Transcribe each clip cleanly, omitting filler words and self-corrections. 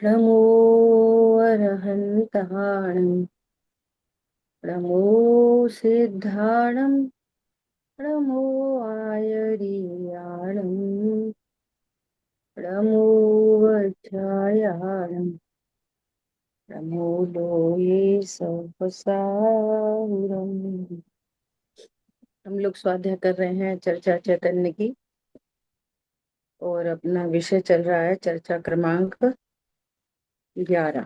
नमो अरहन्ताणं नमो सिद्धाणं नमो आयर्याणं नमो वज्रायाणं नमो लोये सहस्राहुरम्। हम लोग स्वाध्याय कर रहे हैं चर्चा चैतन्य की, और अपना विषय चल रहा है चर्चा क्रमांक 11।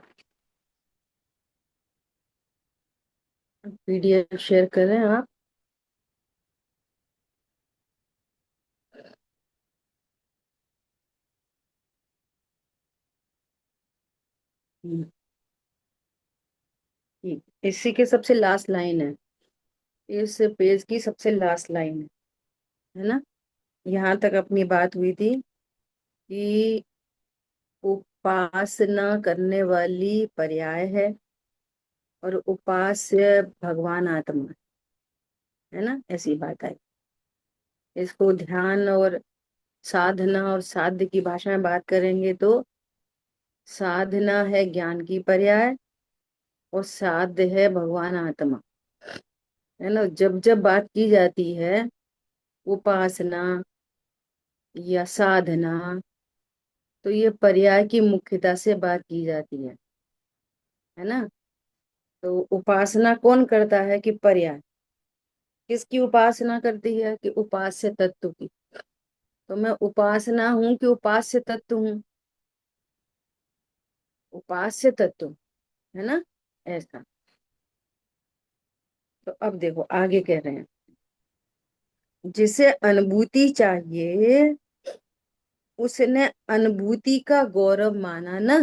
पीडीएफ शेयर करें आप। ठीक, इसी के सबसे लास्ट लाइन है, इस पेज की सबसे लास्ट लाइन है ना। यहाँ तक अपनी बात हुई थी कि उपासना करने वाली पर्याय है और उपास्य भगवान आत्मा है ना, ऐसी बात है। इसको ध्यान और साधना और साध्य की भाषा में बात करेंगे तो साधना है ज्ञान की पर्याय और साध्य है भगवान आत्मा, है ना। जब जब बात की जाती है उपासना या साधना, तो ये पर्याय की मुख्यता से बात की जाती है ना। तो उपासना कौन करता है कि पर्याय किसकी उपासना करती है कि उपास्य तत्व की। तो मैं उपासना हूं कि उपास्य तत्व हूँ, उपास्य तत्व, है ना, ऐसा। तो अब देखो आगे कह रहे हैं, जिसे अनुभूति चाहिए उसने अनुभूति का गौरव माना ना।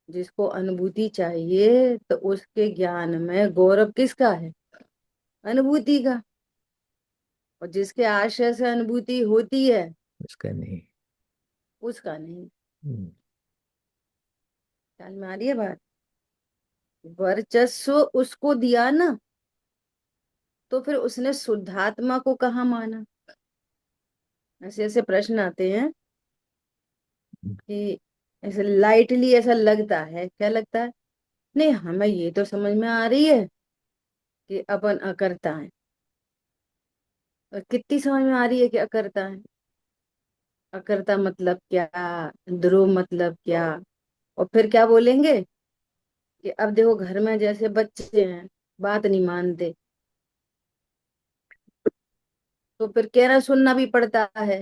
जिसको अनुभूति चाहिए तो उसके ज्ञान में गौरव किसका है, अनुभूति का। और जिसके आश्रय से अनुभूति होती है उसका नहीं। उसका नहीं। हम्म। ख्याल में आ रही है बात। वर्चस्व उसको दिया ना, तो फिर उसने शुद्धात्मा को कहाँ माना। ऐसे ऐसे प्रश्न आते हैं कि ऐसे लाइटली ऐसा लगता है, क्या लगता है, नहीं हमें ये तो समझ में आ रही है कि अपन अकर्ता है। और कितनी समझ में आ रही है कि अकर्ता है। अकर्ता मतलब क्या, ध्रुव मतलब क्या। और फिर क्या बोलेंगे कि अब देखो घर में जैसे बच्चे हैं, बात नहीं मानते, तो फिर कहना सुनना भी पड़ता है।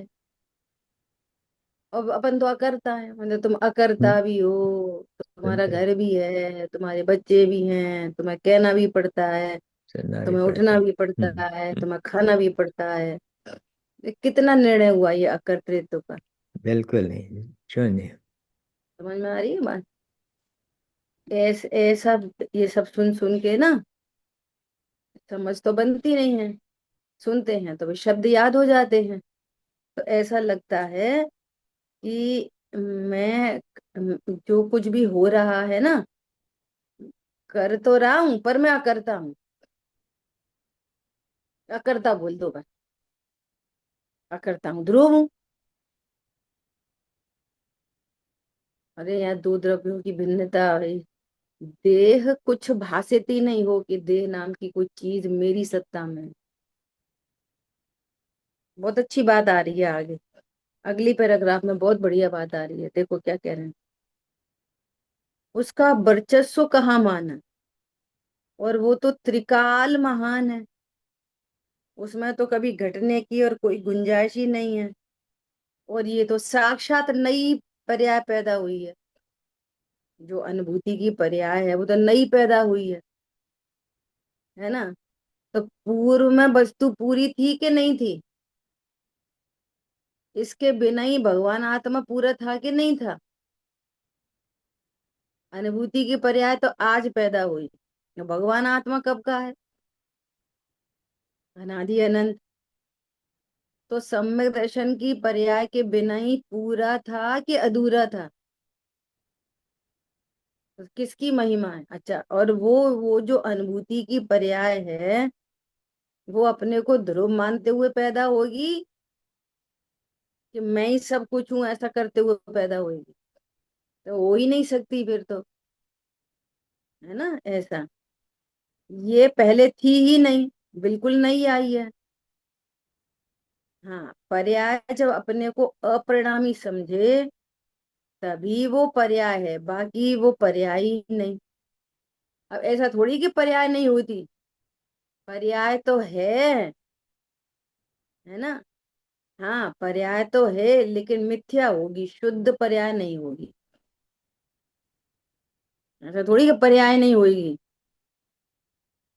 और अपन तो अकर्ता है, मतलब तुम अकर्ता भी हो, तुम्हारा सुनते घर भी है, तुम्हारे बच्चे भी हैं, तुम्हें कहना भी पड़ता है, सुनना भी तुम्हें पड़ता उठना है। भी पड़ता है, हम्म। तुम्हें खाना भी पड़ता है। ये कितना निर्णय हुआ ये अकर्तृत्व का। बिल्कुल नहीं, शून्य। समझ में आ रही है बात। ऐसा ये सब सुन सुन के ना समझ तो बनती नहीं है। सुनते हैं तो भी शब्द याद हो जाते हैं, तो ऐसा लगता है कि मैं जो कुछ भी हो रहा है ना, कर तो रहा हूं पर मैं अकर्ता हूँ। अकर्ता बोल दो बस, अकर्ता हूँ, ध्रुव हूँ। अरे यार, दो द्रव्यों की भिन्नता है। देह कुछ भाषित ही नहीं हो कि देह नाम की कोई चीज मेरी सत्ता में है। बहुत अच्छी बात आ रही है आगे, अगली पैराग्राफ में बहुत बढ़िया बात आ रही है। देखो क्या कह रहे हैं, उसका वर्चस्व कहाँ माना, और वो तो त्रिकाल महान है, उसमें तो कभी घटने की और कोई गुंजाइश ही नहीं है। और ये तो साक्षात नई पर्याय पैदा हुई है, जो अनुभूति की पर्याय है वो तो नई पैदा हुई है ना। तो पूर्व में वस्तु पूरी थी कि नहीं थी, इसके बिना ही भगवान आत्मा पूरा था कि नहीं था। अनुभूति की पर्याय तो आज पैदा हुई, तो भगवान आत्मा कब का है, अनादि अनंत। तो सम्यक दर्शन की पर्याय के बिना ही पूरा था कि अधूरा था, तो किसकी महिमा है। अच्छा, और वो जो अनुभूति की पर्याय है वो अपने को ध्रुव मानते हुए पैदा होगी कि मैं ही सब कुछ हूं ऐसा करते हुए पैदा होगी। तो हो ही नहीं सकती फिर तो, है ना ऐसा। ये पहले थी ही नहीं, बिल्कुल नहीं आई है। हाँ, पर्याय जब अपने को अप्रिणामी समझे तभी वो पर्याय है, बाकी वो पर्याय ही नहीं। अब ऐसा थोड़ी कि पर्याय नहीं होती, पर्याय तो है ना। हाँ, पर्याय तो है लेकिन मिथ्या होगी, शुद्ध पर्याय नहीं होगी। ऐसा थोड़ी कि पर्याय नहीं होगी।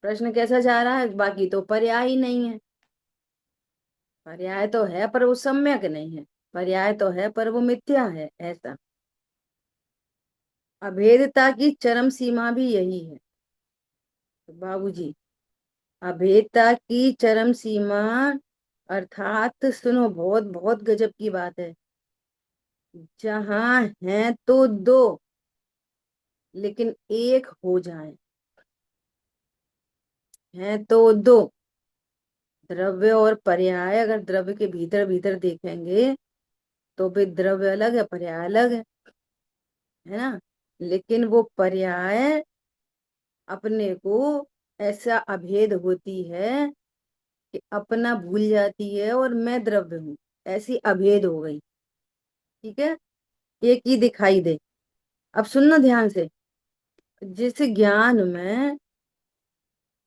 प्रश्न कैसा जा रहा है, बाकी तो पर्याय ही नहीं है। पर्याय तो है पर वो सम्यक नहीं है, पर्याय तो है पर वो मिथ्या है, ऐसा। अभेदता की चरम सीमा भी यही है तो बाबूजी। अभेदता की चरम सीमा अर्थात सुनो, बहुत बहुत गजब की बात है। जहां है तो दो लेकिन एक हो जाए, है तो दो। द्रव्य और पर्याय अगर द्रव्य के भीतर भीतर देखेंगे तो भी द्रव्य अलग है, पर्याय अलग है ना। लेकिन वो पर्याय अपने को ऐसा अभेद होती है कि अपना भूल जाती है और मैं द्रव्य हूँ, ऐसी अभेद हो गई। ठीक है, एक ही दिखाई दे। अब सुनना ध्यान से। जिस ज्ञान में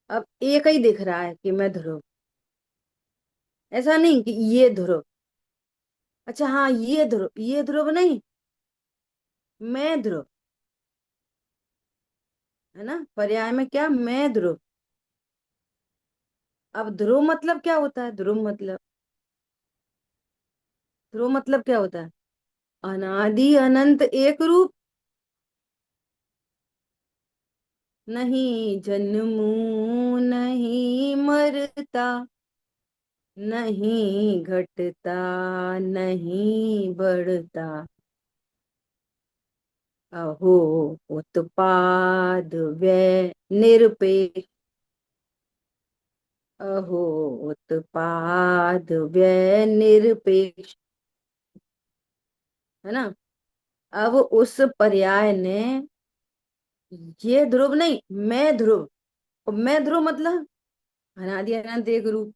अब एक ही दिख रहा है कि मैं ध्रुव, ऐसा नहीं कि ये ध्रुव, अच्छा हाँ ये ध्रुव, ये ध्रुव नहीं, मैं ध्रुव, है ना। पर्याय में क्या, मैं ध्रुव। अब ध्रुव मतलब क्या होता है, ध्रुव मतलब क्या होता है, अनादि अनंत एक रूप, नहीं जन्मू नहीं मरता, नहीं घटता नहीं बढ़ता, अहो उत्पाद व्यय निरपेक्ष, अहो उत्पाद व्यय निरपेक्ष, है ना। अब उस पर्याय ने, ये ध्रुव नहीं, मैं ध्रुव। और मैं ध्रुव मतलब अनादि अनंत एक रूप।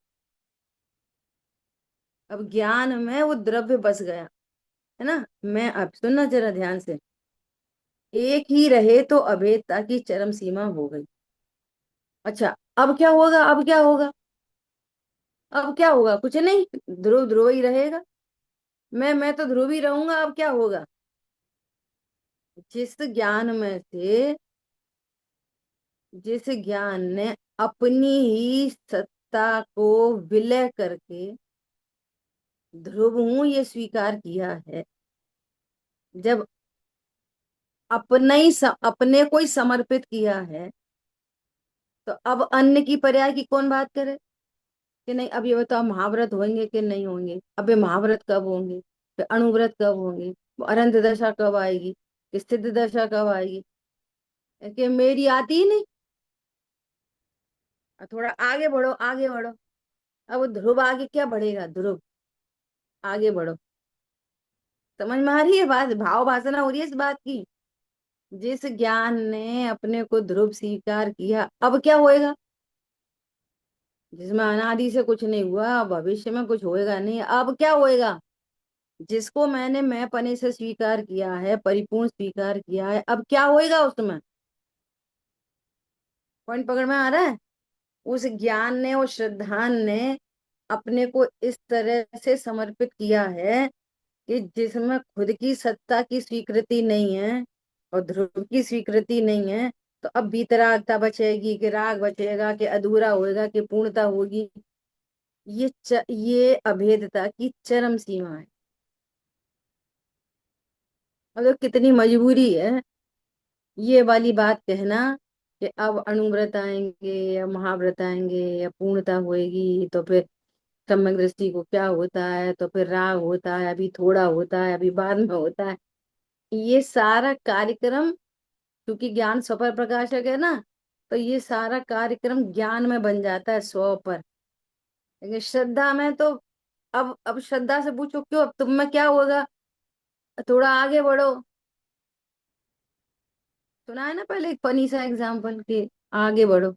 अब ज्ञान में वो द्रव्य बस गया, है ना। मैं, अब सुनना जरा ध्यान से। एक ही रहे तो अभेदता की चरम सीमा हो गई। अच्छा, अब क्या होगा, अब क्या होगा, अब क्या होगा, कुछ नहीं, ध्रुव ध्रुव ही रहेगा। मैं तो ध्रुव ही रहूंगा। अब क्या होगा, जिस ज्ञान में से, जिस ज्ञान ने अपनी ही सत्ता को विलय करके ध्रुव हूं ये स्वीकार किया है, जब अपने ही अपने को ही समर्पित किया है, तो अब अन्य की पर्याय की कौन बात करे कि नहीं। अब ये बताओ, महाव्रत होंगे कि नहीं होंगे, अब ये महाव्रत कब होंगे, फिर अणुव्रत कब होंगे, वो अनंत दशा कब आएगी, स्थित दशा कब आएगी, कि मेरी आती ही नहीं। अब थोड़ा आगे बढ़ो, आगे बढ़ो। अब ध्रुव आगे क्या बढ़ेगा, ध्रुव आगे बढ़ो। समझ में आ रही है बात, भाव भाषणा हो रही है इस बात की। जिस ज्ञान ने अपने को ध्रुव स्वीकार किया, अब क्या होएगा, जिसमें अनादि से कुछ नहीं हुआ, भविष्य में कुछ होएगा नहीं, अब क्या होएगा, जिसको मैंने मैं पने से स्वीकार किया है, परिपूर्ण स्वीकार किया है, अब क्या होएगा उसमें। पॉइंट पकड़ में आ रहा है। उस ज्ञान ने और श्रद्धान ने अपने को इस तरह से समर्पित किया है कि जिसमें खुद की सत्ता की स्वीकृति नहीं है और ध्रुव की स्वीकृति नहीं है, तो अब वीतरागता बचेगी कि राग बचेगा कि अधूरा होएगा कि पूर्णता होगी। ये अभेदता की चरम सीमा है। मतलब कितनी मजबूरी है ये वाली बात कहना कि अब अणुव्रत आएंगे या महाव्रत आएंगे या पूर्णता होएगी तो फिर सम्यक दृष्टि को क्या होता है, तो फिर राग होता है, अभी थोड़ा होता है, अभी बाद में होता है। ये सारा कार्यक्रम, क्योंकि ज्ञान स्वपर प्रकाशक है ना, तो ये सारा कार्यक्रम ज्ञान में बन जाता है स्व पर। लेकिन श्रद्धा में तो, अब श्रद्धा से पूछो क्यों, अब तुम में क्या होगा, थोड़ा आगे बढ़ो। सुना है ना पहले एक फनी सा एग्जाम्पल कि आगे बढ़ो।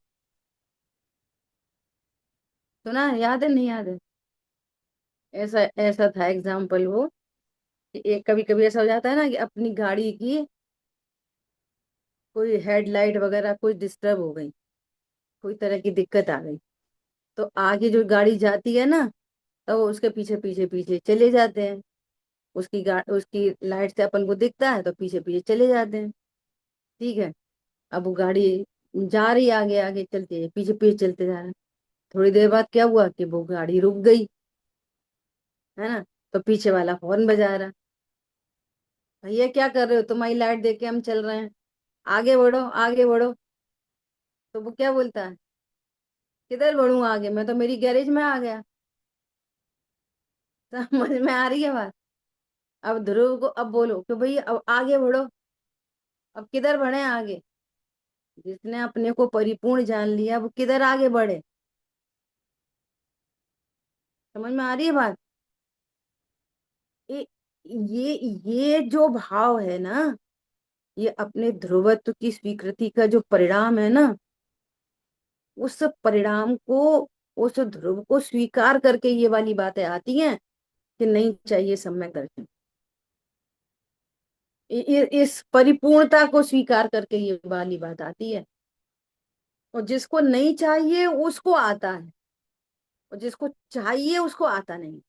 सुना है, याद है नहीं याद है? ऐसा ऐसा था एग्जाम्पल वो कि एक कभी कभी ऐसा हो जाता है ना कि अपनी गाड़ी की कोई हेडलाइट वगैरह कुछ डिस्टर्ब हो गई, कोई तरह की दिक्कत आ गई, तो आगे जो गाड़ी जाती है ना, तो वो उसके पीछे पीछे पीछे चले जाते हैं। उसकी लाइट से अपन को दिखता है तो पीछे पीछे चले जाते हैं। ठीक है। अब वो गाड़ी जा रही है, आगे आगे चलती है, पीछे पीछे चलते जा रहे हैं। थोड़ी देर बाद क्या हुआ कि वो गाड़ी रुक गई, है ना? तो पीछे वाला हॉर्न बजा रहा, भैया क्या कर रहे हो, तुम्हारी लाइट देख के हम चल रहे हैं, आगे बढ़ो आगे बढ़ो। तो वो क्या बोलता है, किधर बढ़ूं आगे, मैं तो मेरी गैरेज में आ गया। समझ में आ रही है बात? अब ध्रुव को अब बोलो कि भैया अब आगे बढ़ो, अब किधर बढ़े आगे? जिसने अपने को परिपूर्ण जान लिया वो किधर आगे बढ़े? समझ में आ रही है बात? ये ये ये जो भाव है ना, ये अपने ध्रुवत्व की स्वीकृति का जो परिणाम है ना, उस परिणाम को, उस ध्रुव को स्वीकार करके ये वाली बातें आती हैं कि नहीं चाहिए सब में दर्शन। इस परिपूर्णता को स्वीकार करके ये वाली बात आती है। और जिसको नहीं चाहिए उसको आता है, और जिसको चाहिए उसको आता नहीं।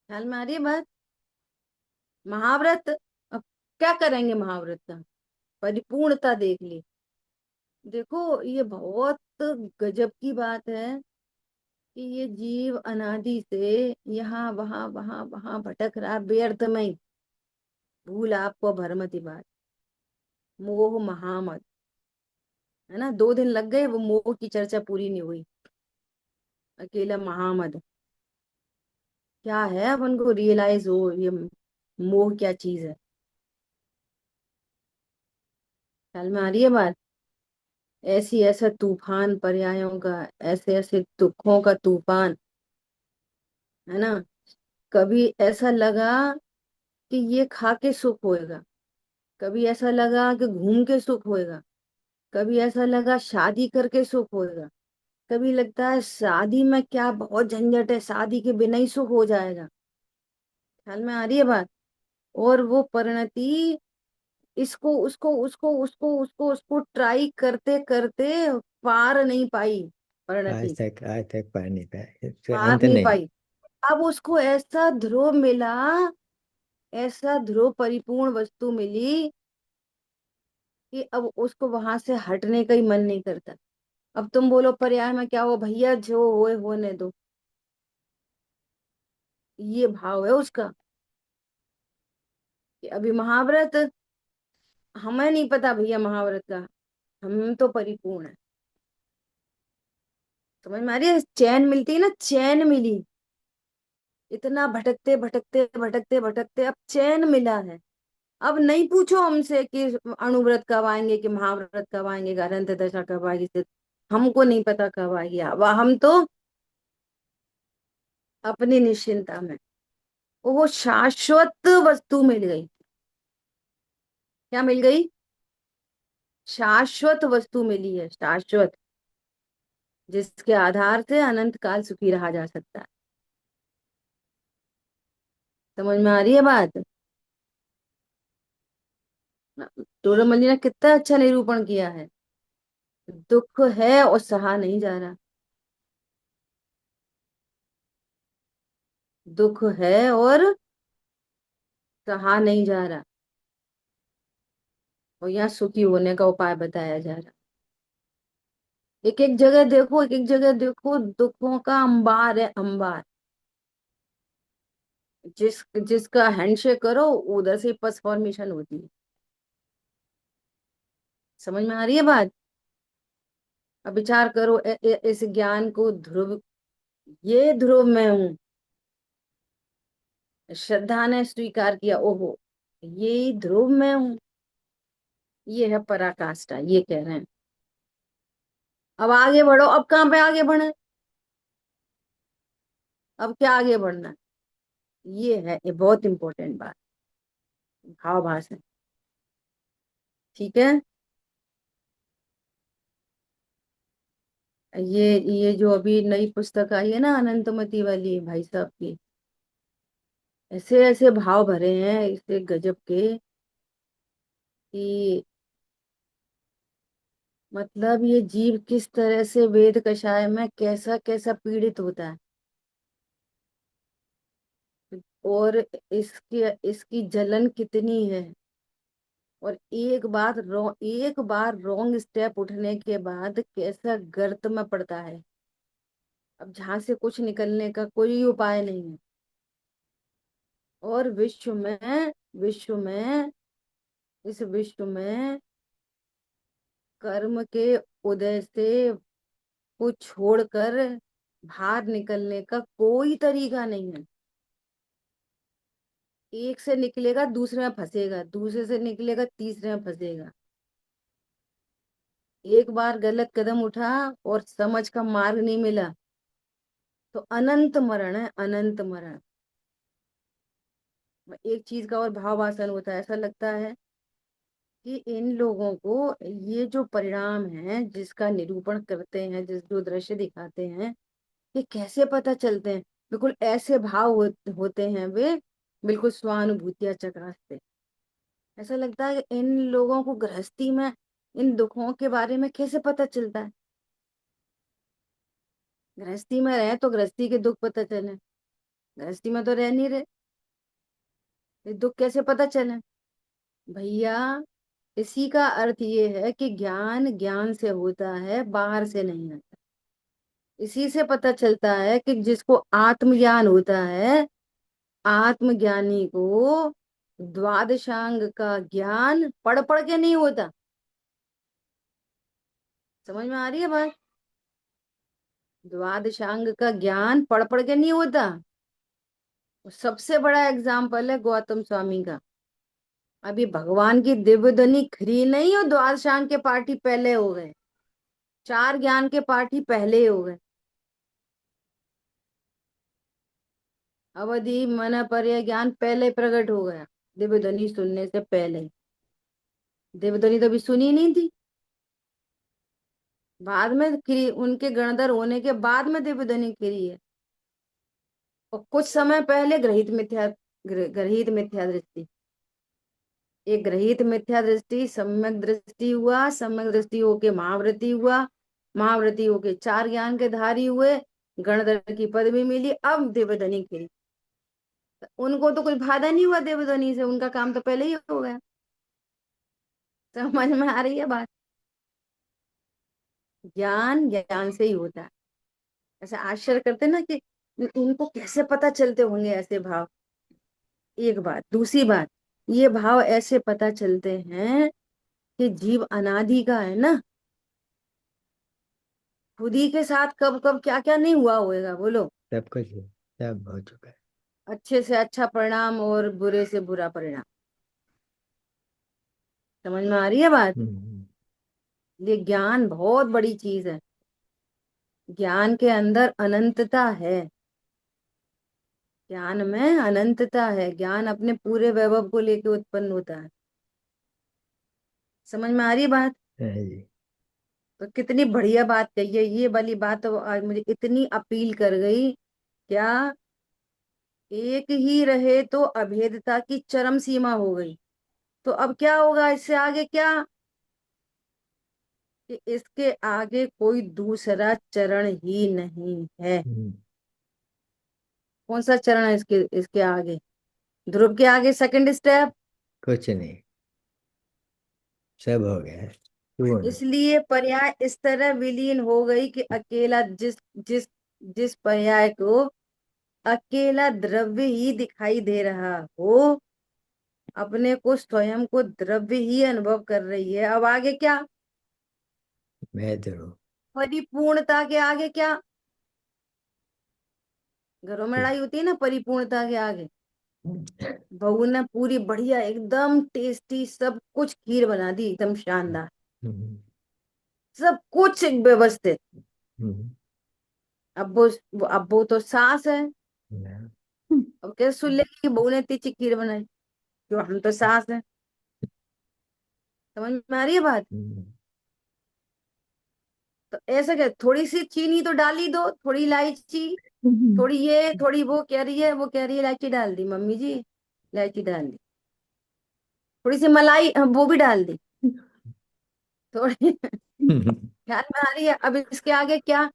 ख्याल में आ रही है बात? महाव्रत, अब क्या करेंगे महाव्रत का? परिपूर्णता देख ली। देखो ये बहुत गजब की बात है कि ये जीव अनादि से यहाँ वहां वहां वहां भटक रहा व्यर्थ में ही। भूल आपको भरमति बात, मोह महामद, है ना? 2 दिन लग गए, वो मोह की चर्चा पूरी नहीं हुई। अकेला महामद क्या है, अपन को रियलाइज हो ये मोह क्या चीज है। ख्याल में आ रही है बात? ऐसी ऐसा तूफान पर्यायों का, ऐसे ऐसे दुखों का तूफान, है ना? कभी ऐसा लगा कि ये खा के सुख होएगा, कभी ऐसा लगा कि घूम के सुख होएगा, कभी ऐसा लगा शादी करके सुख होएगा, कभी लगता है शादी में क्या बहुत झंझट है, शादी के बिना ही सुख हो जाएगा। ख्याल में आ रही है बात? और वो परिणति इसको उसको उसको उसको उसको उसको ट्राई करते करते पार नहीं पाई। परिणति आज तक पढ़ नहीं पाया, इसका पार अंत नहीं नहीं। पाई। अब उसको ऐसा ध्रुव मिला, ऐसा ध्रुव परिपूर्ण वस्तु मिली कि अब उसको वहां से हटने का ही मन नहीं करता। अब तुम बोलो पर्याय में क्या हो, भैया जो होए होने दो, ये भाव है उसका। कि अभी महाव्रत, हमें नहीं पता भैया महाव्रत का, हम तो परिपूर्ण है। समझ में आ रही है? चैन मिलती है ना, चैन मिली। इतना भटकते भटकते भटकते भटकते अब चैन मिला है। अब नहीं पूछो हमसे कि अणुव्रत कब आएंगे, कि महाव्रत कब आएंगे, गारंत दशा कब आएगी, हमको नहीं पता कब आएगी। अब हम तो अपनी निश्चिंता में, वो शाश्वत वस्तु मिल गई। क्या मिल गई? शाश्वत वस्तु मिली है, शाश्वत, जिसके आधार से अनंत काल सुखी रहा जा सकता है। समझ में आ रही है बात? टोरमल जी ने कितना अच्छा निरूपण किया है। दुख है और सहा नहीं जा रहा, दुख है और सहा नहीं जा रहा, और यहाँ सुखी होने का उपाय बताया जा रहा। एक एक जगह देखो, एक एक जगह देखो, दुखों का अंबार है, अंबार। जिसका हैंडशेक करो उधर से पस फॉर्मेशन होती है। समझ में आ रही है बात? अब विचार करो, इस ज्ञान को ध्रुव, ये ध्रुव मैं हूं, श्रद्धा ने स्वीकार किया, ओहो ये ध्रुव मैं हूं, ये है पराकाष्ठा, ये कह रहे हैं। अब आगे बढ़ो, अब कहाँ पे आगे बढ़े? अब क्या आगे बढ़ना है? ये है, ये बहुत इंपॉर्टेंट बात, भाव भाषण। ठीक है। ये जो अभी नई पुस्तक आई है ना अनंतमती वाली भाई साहब की, ऐसे ऐसे भाव भरे हैं इससे गजब के कि मतलब ये जीव किस तरह से वेद कषाय में कैसा कैसा पीड़ित होता है, और इसकी इसकी जलन कितनी है। और एक बार रॉन्ग स्टेप उठने के बाद कैसा गर्त में पड़ता है। अब जहां से कुछ निकलने का कोई उपाय नहीं है। और विश्व में इस विश्व में कर्म के उदय से को छोड़कर बाहर निकलने का कोई तरीका नहीं है। एक से निकलेगा दूसरे में फंसेगा, दूसरे से निकलेगा तीसरे में फंसेगा। एक बार गलत कदम उठा और समझ का मार्ग नहीं मिला तो अनंत मरण है, अनंत मरण। एक चीज का और भाव आसन होता है, ऐसा लगता है कि इन लोगों को ये जो परिणाम है जिसका निरूपण करते हैं, जिस जो दृश्य दिखाते हैं, ये कैसे पता चलते हैं। बिल्कुल ऐसे भाव होते हैं वे, बिल्कुल स्वानुभूतिया चकासते। ऐसा लगता है कि इन लोगों को गृहस्थी में इन दुखों के बारे में कैसे पता चलता है। गृहस्थी में रहे तो गृहस्थी के दुख पता चले, गृहस्थी में तो रह नहीं रहे, ये दुख कैसे पता चले भैया। इसी का अर्थ ये है कि ज्ञान ज्ञान से होता है, बाहर से नहीं आता। इसी से पता चलता है कि जिसको आत्मज्ञान होता है, आत्मज्ञानी को द्वादशांग का ज्ञान पढ़ पढ़ के नहीं होता। समझ में आ रही है बात? द्वादशांग का ज्ञान पढ़ पढ़ के नहीं होता। सबसे बड़ा एग्जाम्पल है गौतम स्वामी का। अभी भगवान की दिव्य ध्वनि खरी नहीं और द्वादशांग के पाठी पहले हो गए, चार ज्ञान के पाठी पहले हो गए। अवधि मन पर ज्ञान पहले प्रकट हो गया, दिव्य ध्वनि सुनने से पहले। दिव्य ध्वनि तो अभी सुनी नहीं थी, बाद में खरी, उनके गणधर होने के बाद में दिव्य ध्वनि खरी है। और कुछ समय पहले ग्रहित मिथ्या दृष्टि। एक ग्रहित मिथ्या दृष्टि, सम्यक दृष्टि हुआ, सम्यक दृष्टि होके महावृत्ति हुआ, महावृत्ति होके चार ज्ञान के धारी हुए, गणधर की पदवी मिली, अब देवधनी खिली। उनको तो कोई फायदा नहीं हुआ देवध्वनि से, उनका काम तो पहले ही हो गया। समझ में आ रही है बात? ज्ञान ज्ञान से ही होता है। ऐसे आश्चर्य करते ना कि इनको कैसे पता चलते होंगे ऐसे भाव। एक बात, दूसरी बात, ये भाव ऐसे पता चलते हैं कि जीव अनादि का है ना। खुद ही के साथ कब कब क्या क्या नहीं हुआ होएगा बोलो। सब कुछ है, सब हो चुका है। अच्छे से अच्छा परिणाम और बुरे से बुरा परिणाम। समझ में आ रही है बात? हम्म। ये ज्ञान बहुत बड़ी चीज है। ज्ञान के अंदर अनंतता है, ज्ञान में अनंतता है। ज्ञान अपने पूरे वैभव को लेके उत्पन्न होता है। समझ में आ रही है बात? है जी। तो कितनी बढ़िया बात कही है ये वाली बात, तो आज मुझे इतनी अपील कर गई। क्या? एक ही रहे तो अभेदता की चरम सीमा हो गई। तो अब क्या होगा इससे आगे क्या, कि इसके आगे कोई दूसरा चरण ही नहीं है। हम्म। कौन सा चरण है इसके इसके आगे? ध्रुव के आगे सेकंड स्टेप। कुछ नहीं, सब हो गया है पूर्ण। इसलिए पर्याय इस तरह विलीन हो गई कि अकेला जिस जिस जिस पर्याय को अकेला द्रव्य ही दिखाई दे रहा हो, अपने को स्वयं को द्रव्य ही अनुभव कर रही है। अब आगे क्या? मैं जरूर। परिपूर्णता के आगे क्या? घरों में लड़ाई होती है ना परिपूर्णता के आगे। बहू ने पूरी बढ़िया एकदम टेस्टी सब कुछ खीर बना दी, एकदम शानदार, हम्म। सब कुछ व्यवस्थित। हम्म। अब वो तो सास है। हम्म। अब कैसे सुन लेगी कि बहू ने इतनी अच्छी खीर बनाई, क्यों हम तो सास है। समझ में आ रही है बात? हम्म, तो ऐसा क्या, थोड़ी सी चीनी तो डाल ही दो, थोड़ी इलायची, हम्म, थोड़ी ये थोड़ी वो, कह रही है वो, कह रही है इलायची डाल दी मम्मी जी, इलायची डाल दी, थोड़ी सी मलाई वो भी डाल दी थोड़ी ख्याल में आ रही है? अब इसके आगे क्या?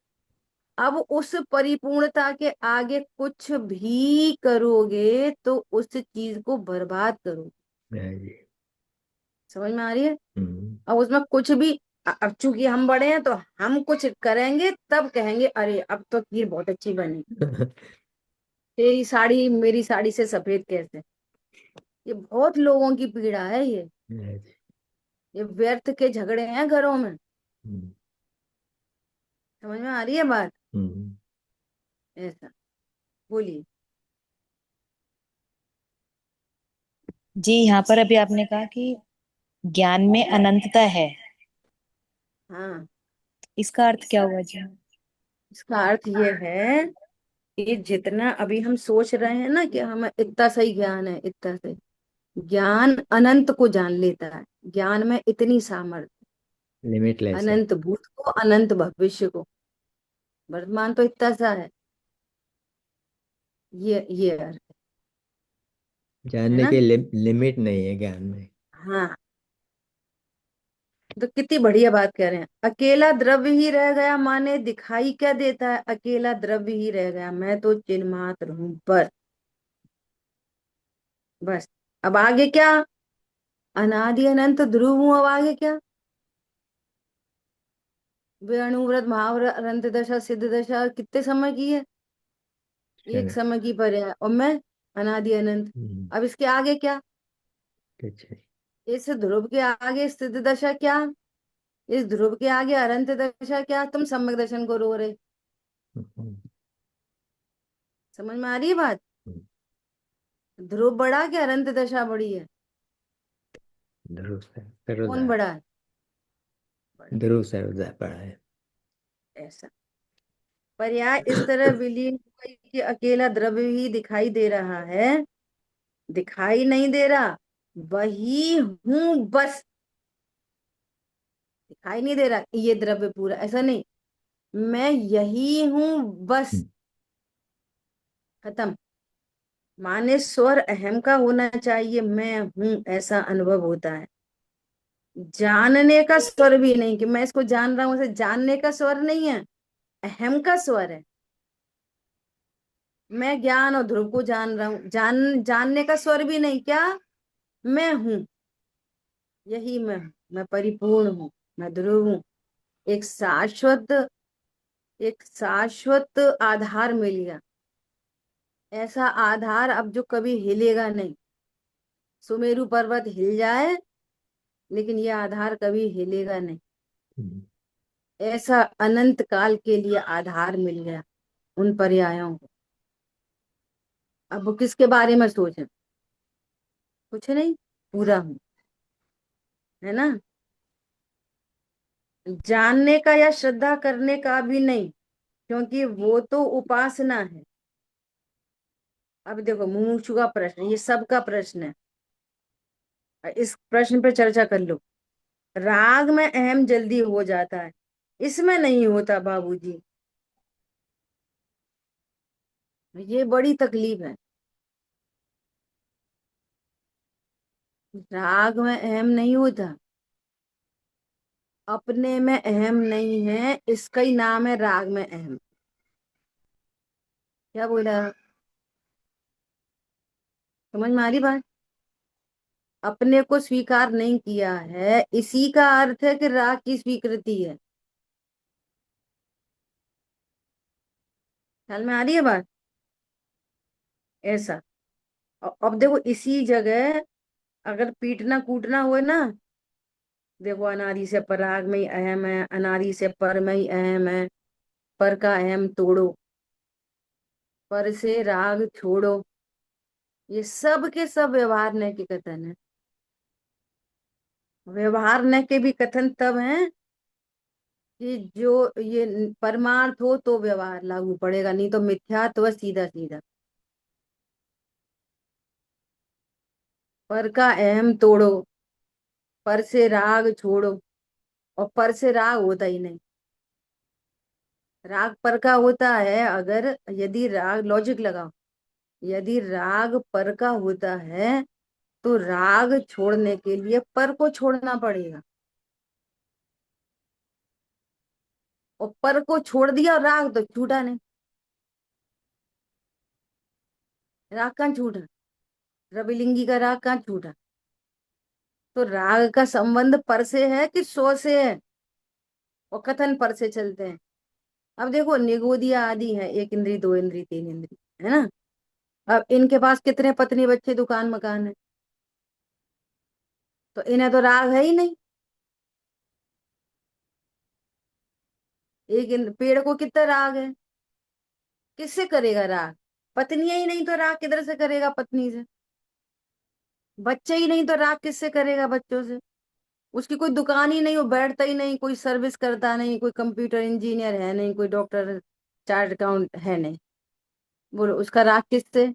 अब उस परिपूर्णता के आगे कुछ भी करोगे तो उस चीज को बर्बाद करो। हाँ जी। समझ में आ रही है? हम्म, अब उसमें कुछ भी, अब चूंकि हम बड़े हैं तो हम कुछ करेंगे तब कहेंगे अरे अब तो खीर बहुत अच्छी बनी, तेरी साड़ी मेरी साड़ी से सफेद कैसे। ये बहुत लोगों की पीड़ा है हाँ जी। ये व्यर्थ के झगड़े हैं घरों में। हम्म, समझ में आ रही है बात? हम्म, ऐसा, बोलिए। जी, यहाँ पर अभी आपने कहा कि ज्ञान में अनंतता है। हाँ, इसका अर्थ क्या हुआ जी? इसका अर्थ ये है कि जितना अभी हम सोच रहे हैं ना कि हमें इतना सही ज्ञान है, इतना सही ज्ञान अनंत को जान लेता है। ज्ञान में इतनी सामर्थ्य, लिमिटलेस है। अनंत भूत को, अनंत भविष्य को, वर्तमान तो इतना सा है। ये अर्थ है जानने ना? के लिमिट नहीं है ज्ञान में। हाँ, तो कितनी बढ़िया बात कह रहे हैं। अकेला द्रव्य ही रह गया, माने दिखाई क्या देता है? अकेला द्रव्य ही रह गया, मैं तो चिन्ह मात्र हूं पर, बस। अब आगे क्या? अनादि अनंत ध्रुव हूं, अब आगे क्या? वे अणुव्रत महाव्रत अनंत दशा सिद्ध दशा कितने समय की है? एक क्षण। समय की पर है, और मैं अनादि अनंत। हम्म, अब इसके आगे क्या? कुछ नहीं। इस ध्रुव के आगे सिद्ध दशा क्या? इस ध्रुव के आगे अनंत दशा क्या? तुम सम्यक दर्शन को रो रहे। हम्म, समझ में आ रही है बात? हम्म, ध्रुव बड़ा कि अनंत दशा बड़ी है? ध्रुव कौन सरोदय। बड़ा है? बड़ा। ध्रुव सरोदय पढ़ा है। ऐसा पर्याय इस तरह विलीन हुआ कि अकेला द्रव्य ही दिखाई दे रहा है, दिखाई नहीं दे रहा, वही हूं बस। दिखाई नहीं दे रहा ये द्रव्य पूरा, ऐसा नहीं, मैं यही हूं बस। हम्म, खत्म। माने स्वर अहम का होना चाहिए, मैं हूं ऐसा अनुभव होता है। जानने का स्वर भी नहीं कि मैं इसको जान रहा हूं, ऐसे जानने का स्वर नहीं है, अहम का स्वर है। मैं ज्ञान और ध्रुव को जान रहा हूं, जानने का स्वर भी नहीं, क्या? मैं हूं, यही मैं हूं, मैं परिपूर्ण हूं, मैं ध्रुव हूं। एक शाश्वत, एक शाश्वत आधार मिल गया, ऐसा आधार अब जो कभी हिलेगा नहीं। सुमेरु पर्वत हिल जाए लेकिन ये आधार कभी हिलेगा नहीं। हम्म, ऐसा अनंत काल के लिए आधार मिल गया उन पर्यायों को। अब वो किसके बारे में सोचे? कुछ नहीं, पूरा हूं, है ना? जानने का या श्रद्धा करने का भी नहीं, क्योंकि वो तो उपासना है। अब देखो, मुमुक्षु का प्रश्न, ये सबका प्रश्न है, इस प्रश्न पे चर्चा कर लो। राग में अहम जल्दी हो जाता है, इसमें नहीं होता बाबूजी, ये बड़ी तकलीफ है। राग में अहम नहीं होता, अपने में अहम नहीं है, इसका ही नाम है राग में अहम। क्या बोला? समझ में आ रही बात? अपने को स्वीकार नहीं किया है, इसी का अर्थ है कि राग की स्वीकृति है। ख्याल में आ रही है बात? ऐसा। अब देखो इसी जगह अगर पीटना कूटना हुए ना, देखो अनादि से पराग में ही अहम है, अनादि से पर में ही अहम है, पर का अहम तोड़ो, पर से राग छोड़ो, ये सब के सब व्यवहार न के कथन है। व्यवहार न के भी कथन तब हैं कि जो ये परमार्थ हो तो व्यवहार लागू पड़ेगा, नहीं तो मिथ्यात्व सीधा सीधा। पर का अहम तोड़ो, पर से राग छोड़ो, और पर से राग होता ही नहीं। राग पर का होता है, अगर यदि राग, लॉजिक लगाओ, यदि राग पर का होता है तो राग छोड़ने के लिए पर को छोड़ना पड़ेगा, और पर को छोड़ दिया और राग तो छूटा नहीं। राग कहाँ छूटा? रविलिंगी का राग कहाँ छूटा? तो राग का संबंध पर से है कि स्व से है, और कथन पर से चलते हैं। अब देखो, निगोदिया आदि है, एक इंद्री, दो इंद्री, तीन इंद्री, है ना। अब इनके पास कितने पत्नी बच्चे दुकान मकान है, तो इन्हें तो राग है ही नहीं। पेड़ को कितना राग है, किससे करेगा राग? पत्नी ही नहीं तो राग किधर से करेगा पत्नी से? बच्चे ही नहीं तो राग किससे करेगा बच्चों से? उसकी कोई दुकान ही नहीं, वो बैठता ही नहीं, कोई सर्विस करता नहीं, कोई कंप्यूटर इंजीनियर है नहीं, कोई डॉक्टर चार्ट अकाउंट है नहीं। बोलो उसका राग किससे?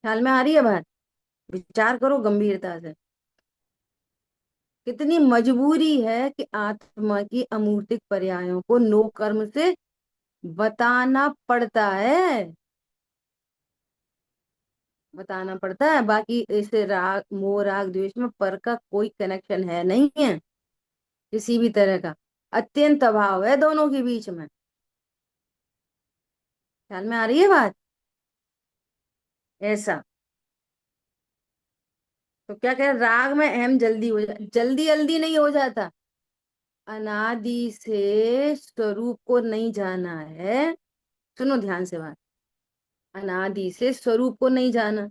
ख्याल में आ रही है बात? विचार करो गंभीरता से। कितनी मजबूरी है कि आत्मा की अमूर्तिक पर्यायों को नो कर्म से बताना पड़ता है, बताना पड़ता है। बाकी इसे राग, मोह राग द्वेष में पर का कोई कनेक्शन है नहीं है, किसी भी तरह का। अत्यंत अभाव है दोनों के बीच में। ख्याल में आ रही है बात? ऐसा। तो क्या कह रहे, राग में अहम जल्दी हो जा, जल्दी जल्दी नहीं हो जाता। अनादि से स्वरूप को नहीं जाना है। सुनो ध्यान से बात। अनादि से स्वरूप को नहीं जाना,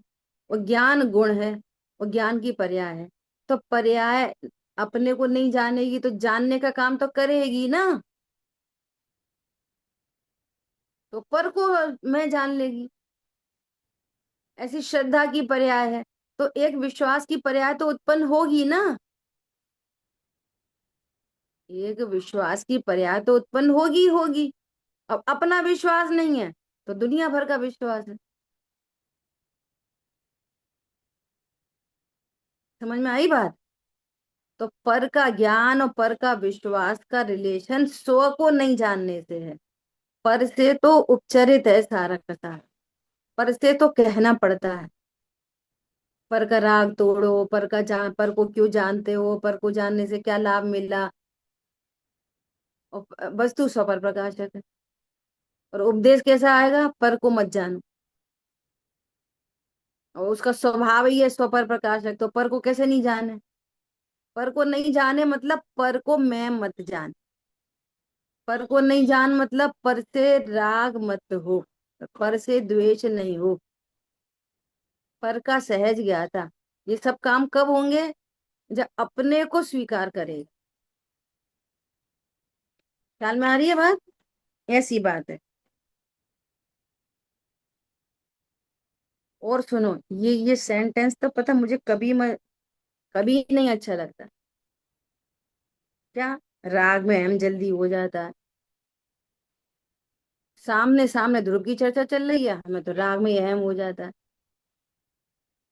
वो ज्ञान गुण है, वो ज्ञान की पर्याय है। तो पर्याय अपने को नहीं जानेगी तो जानने का काम तो करेगी ना, तो पर को मैं जान लेगी। ऐसी श्रद्धा की पर्याय है, तो एक विश्वास की पर्याय तो उत्पन्न होगी ना। एक विश्वास की पर्याय तो उत्पन्न होगी होगी। अब अपना विश्वास नहीं है तो दुनिया भर का विश्वास है। समझ में आई बात? तो पर का ज्ञान और पर का विश्वास का रिलेशन स्व को नहीं जानने से है। पर से तो उपचरित है सारा का सारा, पर से तो कहना पड़ता है। पर का राग तोड़ो, पर को क्यों जानते हो, पर को जानने से क्या लाभ मिला। और वस्तु स्व पर प्रकाशक है। और उपदेश कैसा आएगा, पर को मत जानो। और उसका स्वभाव ही है स्व पर प्रकाशक, तो पर को कैसे नहीं जाने? पर को नहीं जाने मतलब पर को मैं मत जान। पर को नहीं जान मतलब पर से राग मत हो, पर से द्वेष नहीं हो, पर का सहज ज्ञाता। ये सब काम कब होंगे? जब अपने को स्वीकार करेगा। ख्याल में आ रही है बात? ऐसी बात है। और सुनो, ये सेंटेंस तो पता मुझे कभी नहीं अच्छा लगता। क्या? राग में अहम जल्दी हो जाता है। सामने सामने ध्रुव की चर्चा चल रही है, हमें तो राग में ही अहम हो जाता है।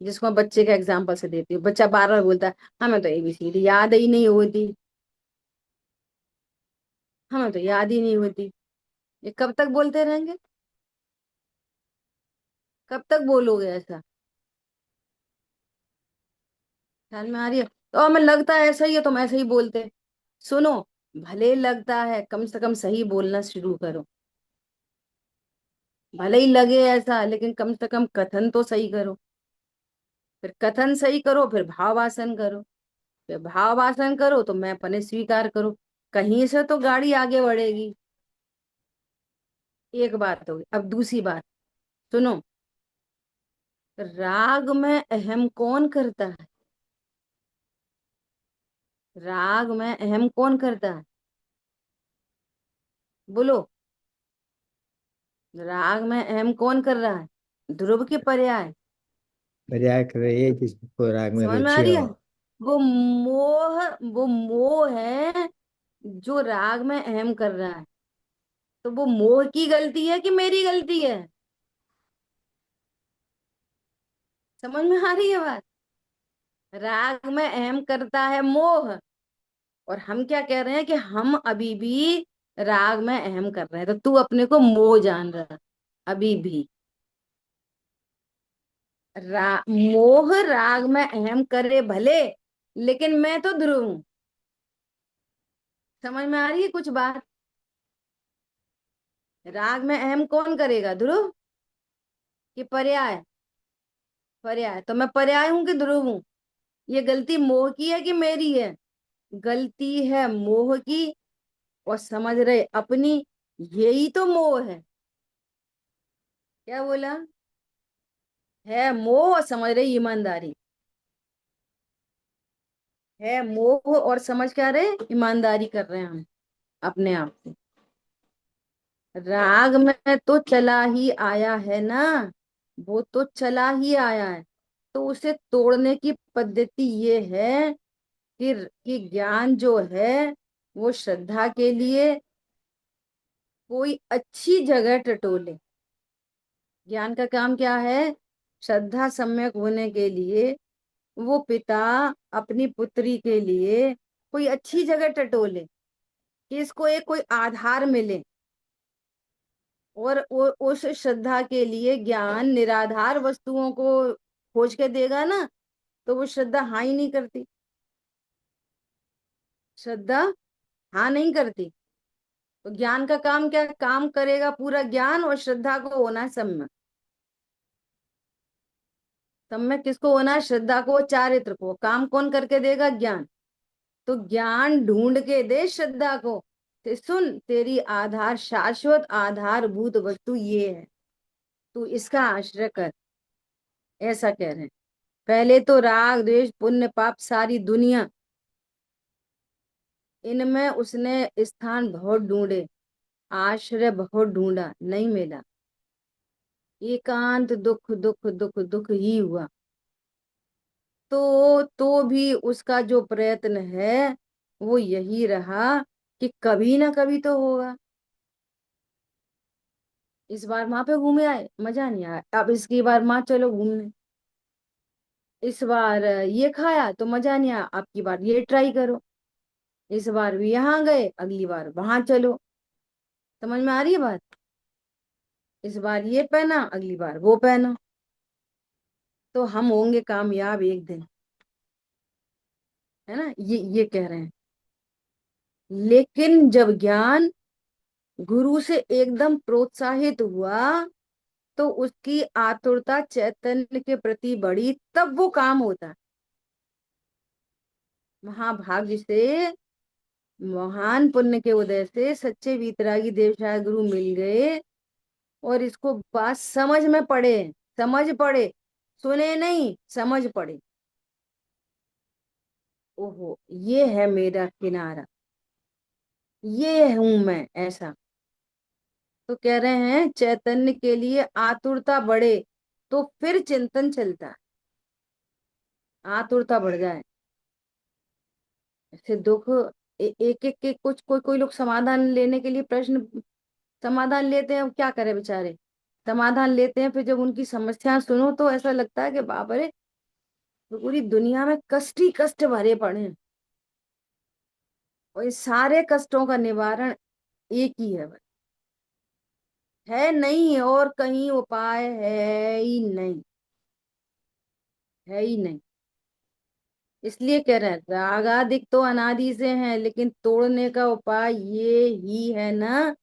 जिसको मैं बच्चे का एग्जाम्पल से देती हूँ, बच्चा बार बार बोलता है हमें तो एबीसीडी याद ही नहीं होती, हमें तो याद ही नहीं होती। ये कब तक बोलते रहेंगे? कब तक बोलोगे ऐसा? ख्याल में आ रही है? तो हमें लगता है ऐसा ही है, तुम ऐसे ही बोलते। सुनो, भले लगता है, कम से कम सही बोलना शुरू करो। भले ही लगे ऐसा, लेकिन कम से कम कथन तो सही करो। फिर कथन सही करो, फिर भावासन करो। फिर भावासन करो तो मैं पने स्वीकार करो। कहीं से तो गाड़ी आगे बढ़ेगी। एक बात होगी, अब दूसरी बात सुनो। राग में अहम कौन करता है? राग में अहम कौन करता है? बोलो। राग में अहम कौन कर रहा है? ध्रुव के पर्याय। पर्याय कर रही है जिसको राग में समझ में आ रुचि रही हो। है? वो मोह, वो मोह है जो राग में अहम कर रहा है। तो वो मोह की गलती है कि मेरी गलती है? समझ में आ रही है बात? राग में अहम करता है मोह। और हम क्या कह रहे हैं कि हम अभी भी राग में अहम कर रहे हैं, तो तू अपने को मोह जान रहा है अभी भी। मोह राग में अहम करे भले, लेकिन मैं तो ध्रुव हूं। समझ में आ रही है कुछ बात? राग में अहम कौन करेगा, ध्रुव कि पर्याय? पर्याय। तो मैं पर्याय हूं कि ध्रुव हूं? ये गलती मोह की है कि मेरी है? गलती है मोह की, और समझ रहे अपनी। यही तो मोह है। क्या बोला? है मोह और समझ रहे ईमानदारी। है मोह और समझ क्या रहे, ईमानदारी कर रहे हैं हम अपने आप से। राग में तो चला ही आया है ना, वो तो चला ही आया है। तो उसे तोड़ने की पद्धति ये है कि ज्ञान जो है वो श्रद्धा के लिए कोई अच्छी जगह टटोले। ज्ञान का काम क्या है? श्रद्धा सम्यक होने के लिए वो पिता अपनी पुत्री के लिए कोई अच्छी जगह टटोले, कि इसको एक कोई आधार मिले। और उस श्रद्धा के लिए ज्ञान निराधार वस्तुओं को खोज के देगा ना, तो वो श्रद्धा हाँ ही नहीं करती। श्रद्धा हाँ नहीं करती। तो ज्ञान का काम क्या काम करेगा? पूरा ज्ञान और श्रद्धा को होना है सम्यक। सम्यक किसको होना है? श्रद्धा को, चारित्र को। काम कौन करके देगा? ज्ञान। तो ज्ञान ढूंढ के दे श्रद्धा को। ते सुन, तेरी आधार, शाश्वत आधारभूत वस्तु ये है, तू इसका आश्रय कर। ऐसा कह रहे हैं। पहले तो राग द्वेष पुण्य पाप सारी दुनिया, इनमें उसने स्थान बहुत ढूंढे, आश्रय बहुत ढूंढा, नहीं मिला। एकांत दुख दुख दुख दुख ही हुआ। तो भी उसका जो प्रयत्न है वो यही रहा कि कभी ना कभी तो होगा। इस बार वहां पे घूमे आए, मजा नहीं आया, अब इसकी बार माँ चलो घूमने। इस बार ये खाया तो मजा नहीं आया, अब की बार ये ट्राई करो। इस बार भी यहाँ गए, अगली बार वहां चलो। समझ में आ रही है बात? इस बार ये पहना, अगली बार वो पहनो। तो हम होंगे कामयाब एक दिन, है ना? ये कह रहे हैं। लेकिन जब ज्ञान गुरु से एकदम प्रोत्साहित हुआ, तो उसकी आतुरता चैतन्य के प्रति बढ़ी, तब वो काम होता है। महाभाग्य से, महान पुण्य के उदय से सच्चे वीतरागी देवशाह गुरु मिल गए, और इसको बात समझ में पड़े। समझ पड़े, सुने नहीं, समझ पड़े। ओहो, ये है मेरा किनारा, ये हूं मैं ऐसा। तो कह रहे हैं चैतन्य के लिए आतुरता बढ़े, तो फिर चिंतन चलता है। आतुरता बढ़ जाए, ऐसे दुख एक एक के कुछ, कोई कोई लोग समाधान लेने के लिए प्रश्न समाधान लेते हैं, अब क्या करे बेचारे। समाधान लेते हैं, फिर जब उनकी समस्या सुनो तो ऐसा लगता है कि बाप रे, तो पूरी दुनिया में कष्ट ही कष्ट भरे पड़े हैं, और इस सारे कष्टों का निवारण एक ही है बस। है नहीं, और कहीं उपाय है ही नहीं, है ही नहीं। इसलिए कह रहे हैं रागादिक तो अनादि से हैं, लेकिन तोड़ने का उपाय ये ही है ना,